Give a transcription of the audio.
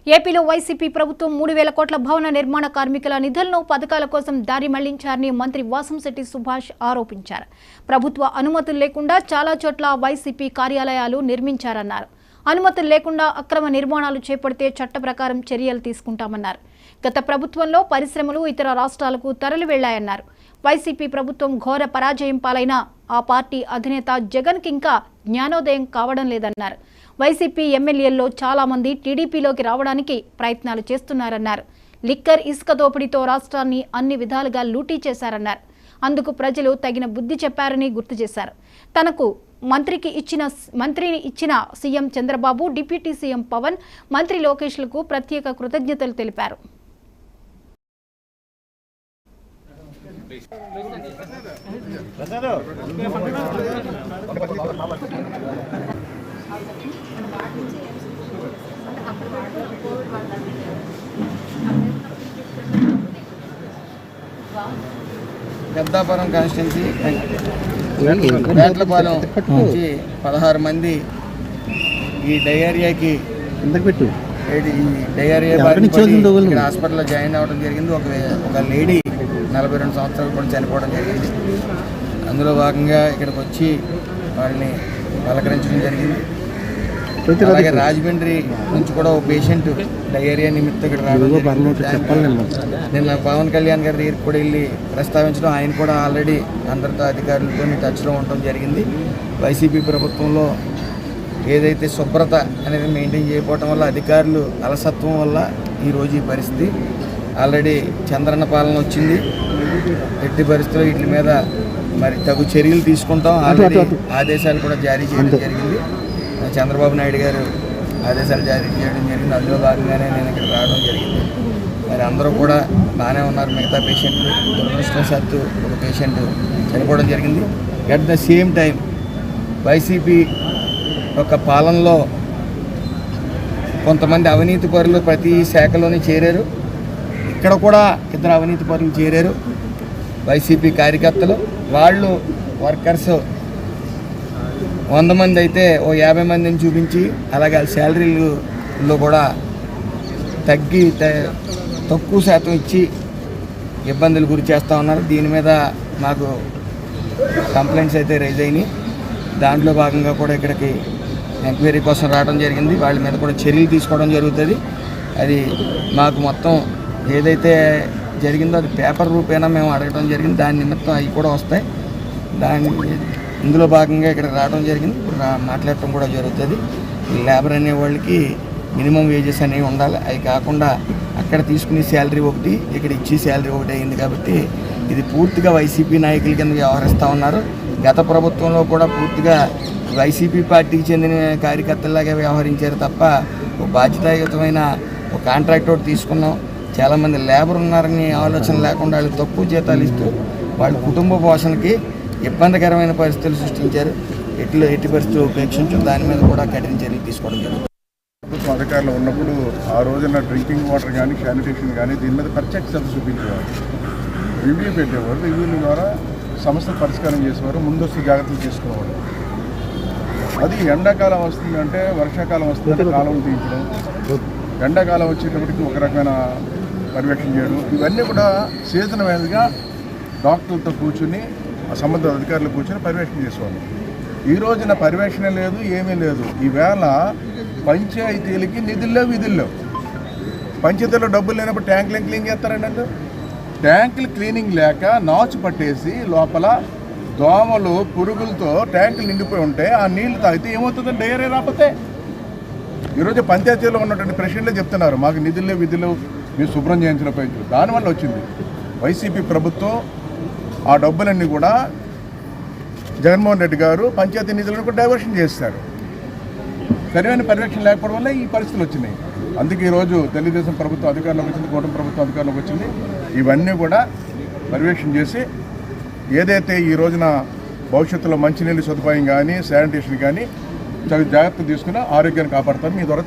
ఏపీలో వైసీపీ ప్రభుత్వం 3,000 కోట్ల భవన నిర్మాణ కార్మికుల నిధులను పథకాల కోసం దారి మళ్లించారని మంత్రి వాసంశెట్టి సుభాష్ ఆరోపించారు. ప్రభుత్వ అనుమతులు లేకుండా చాలా చోట్ల వైసీపీ కార్యాలయాలు నిర్మించారన్నారు. అనుమతులు లేకుండా అక్రమ నిర్మాణాలు చేపడితే చట్ట ప్రకారం చర్యలు తీసుకుంటామన్నారు. గత ప్రభుత్వంలో పరిశ్రమలు ఇతర రాష్ట్రాలకు తరలి వెళ్లాయన్నారు. వైసీపీ ప్రభుత్వం ఘోర పరాజయం పాలైన ఆ పార్టీ అధినేత జగన్కి ఇంకా జ్ఞానోదయం కావడం లేదన్నారు. వైసీపీ ఎమ్మెల్యేల్లో చాలా మంది టీడీపీలోకి రావడానికి ప్రయత్నాలు చేస్తున్నారన్నారు. లిక్కర్ ఇసుక దోపిడీతో రాష్ట్రాన్ని అన్ని విధాలుగా లూటీ చేశారన్నారు. అందుకు ప్రజలు తగిన బుద్ధి చెప్పారని గుర్తు చేశారు. తనకు మంత్రిని ఇచ్చిన CM Chandrababu, deputy CM Pavan, మంత్రి లోకేష్లకు ప్రత్యేక కృతజ్ఞతలు తెలిపారు. పెద్దాపురం కాన్స్టిట్యున్సీ వేట్లపాలెం నుంచి 16 మంది ఈ డయేరియాకి హాస్పిటల్లో జాయిన్ అవ్వడం జరిగింది. ఒక లేడీ 42 సంవత్సరాలు కూడా చనిపోవడం జరిగింది. అందులో భాగంగా ఇక్కడికి వచ్చి వాళ్ళని పలకరించడం జరిగింది. అలాగే రాజమండ్రి నుంచి కూడా ఒక పేషెంట్ డయేరియా నిమిత్తం ఇక్కడ రావడం. నిన్న పవన్ కళ్యాణ్ గారి దగ్గరికి కూడా వెళ్ళి ప్రస్తావించడం, ఆయన కూడా ఆల్రెడీ అందరితో అధికారులతో టచ్లో ఉండటం జరిగింది. వైసీపీ ప్రభుత్వంలో ఏదైతే శుభ్రత అనేది మెయింటైన్ చేయకపోవడం వల్ల, అధికారులు అలసత్వం వల్ల ఈరోజు ఈ పరిస్థితి. ఆల్రెడీ చంద్రన్న పాలన వచ్చింది. ఎట్టి పరిస్థితుల్లో వీటి మీద మరి తగు చర్యలు తీసుకుంటాం. ఆల్రెడీ ఆదేశాలు కూడా జారీ చేయడం జరిగింది. చంద్రబాబు నాయుడు గారు ఆదేశాలు జారీ చేయడం జరిగింది. అందులో భాగంగానే నేను ఇక్కడ రావడం జరిగింది. మరి అందరూ కూడా బాగానే ఉన్నారు. మిగతా పేషెంట్లు దురదృష్టవశాత్తు ఒక పేషెంట్ చనిపోవడం జరిగింది. At the same time YCP యొక్క పాలనలో కొంతమంది అవినీతి పరులు ప్రతి శాఖలోనే చేరారు. ఇక్కడ కూడా ఇద్దరు అవినీతి పరులు చేరారు. వైసీపీ కార్యకర్తలు వాళ్ళు వర్కర్స్ 100 మంది అయితే ఓ 50 మందిని చూపించి, అలాగే శాలరీలో కూడా తక్కువ శాతం ఇచ్చి ఇబ్బందులు గురి చేస్తూ ఉన్నారు. దీని మీద మాకు కంప్లైంట్స్ అయితే రైజ్ అయినాయి. దాంట్లో భాగంగా కూడా ఇక్కడికి ఎంక్వైరీ కోసం రావడం జరిగింది. వాళ్ళ మీద కూడా చర్యలు తీసుకోవడం జరుగుతుంది. అది మాకు మొత్తం ఏదైతే జరిగిందో అది పేపర్ రూపేనా మేము అడగడం జరిగింది. దాని నిమిత్తం అవి కూడా వస్తాయి. ఇందులో భాగంగా ఇక్కడ రావడం జరిగింది. ఇప్పుడు మాట్లాడటం కూడా జరుగుతుంది. లేబర్ అనే వాళ్ళకి మినిమం వేజెస్ అనేవి ఉండాలి. అవి కాకుండా అక్కడ తీసుకునే శాలరీ ఒకటి, ఇక్కడ ఇచ్చే శాలరీ ఒకటి అయింది. కాబట్టి ఇది పూర్తిగా వైసీపీ నాయకుల కింద వ్యవహరిస్తూ ఉన్నారు. గత ప్రభుత్వంలో కూడా పూర్తిగా వైసీపీ పార్టీకి చెందిన కార్యకర్తలాగా వ్యవహరించారు తప్ప ఒక బాధ్యతాయుతమైన ఒక కాంట్రాక్ట్ ఒకటి తీసుకున్నాం. చాలామంది లేబర్ ఉన్నారని ఆలోచన లేకుండా వాళ్ళు తక్కువ జీతాలు ఇస్తూ వాళ్ళ కుటుంబ పోషణకి ఇబ్బందికరమైన పరిస్థితులు సృష్టించారు. ఎట్టి పరిస్థితులు ఉపేక్షించు దాని మీద కూడా కఠిన చర్యలు తీసుకోవడం జరుగుతుంది. ప్రభుత్వ అధికారులు ఉన్నప్పుడు ఆ రోజున డ్రింకింగ్ వాటర్ కానీ, శానిటేషన్ కానీ దీని మీద ప్రత్యేక శ్రద్ధ చూపించేవారు. రివ్యూ పెట్టేవారు. రివ్యూల ద్వారా సమస్యలు పరిష్కారం చేసేవారు. ముందస్తు జాగ్రత్తలు తీసుకునేవారు. అది ఎండాకాలం వస్తుందంటే, వర్షాకాలం వస్తుందంటే కాలం తీయించడం, ఎండాకాలం వచ్చేటప్పటికి ఒక రకమైన పర్యవేక్షణ చేయడం, ఇవన్నీ కూడా సీజన్ వైజ్గా డాక్టర్లతో కూర్చుని సంబంధిత అధికారులు కూర్చొని పర్యవేక్షణ చేసేవాళ్ళు. ఈ రోజున పర్యవేక్షణ లేదు, ఏమీ లేదు. ఈవేళ పంచాయతీలకి నిధుల్లో విధుల్లో, పంచాయతీలో డబ్బులు లేనప్పుడు ట్యాంకులు క్లీన్ చేస్తారండి. అందరూ ట్యాంకులు క్లీనింగ్ లేక నాచు పట్టేసి లోపల దోమలు పురుగులతో ట్యాంకులు నిండిపోయి ఉంటే ఆ నీళ్లు తాగితే ఏమవుతుందంటే డయేరియా రాకపోతే. ఈరోజు పంచాయతీలో ఉన్నటువంటి ప్రెసిడెంట్లే చెప్తున్నారు, మాకు నిధుల్లో విధులు మీరు శుభ్రం చేయించలేకపోయింది. దానివల్ల వచ్చింది. వైసీపీ ప్రభుత్వం ఆ డబ్బులన్నీ కూడా జగన్మోహన్ రెడ్డి గారు పంచాయతీ నిధులను కూడా డైవర్షన్ చేస్తారు. సరైన పర్యవేక్షణ లేకపోవడం వల్ల ఈ పరిస్థితులు వచ్చినాయి. అందుకే ఈరోజు తెలుగుదేశం ప్రభుత్వం అధికారంలోకి వచ్చింది, కూటమి ప్రభుత్వం అధికారంలోకి వచ్చింది. ఇవన్నీ కూడా పర్యవేక్షణ చేసి ఏదైతే ఈ రోజున భవిష్యత్తులో మంచినీళ్ళు సదుపాయం కానీ, శానిటేషన్ కానీ చాలా జాగ్రత్తలు తీసుకుని ఆరోగ్యాన్ని కాపాడుతారు. మీ ద్వారా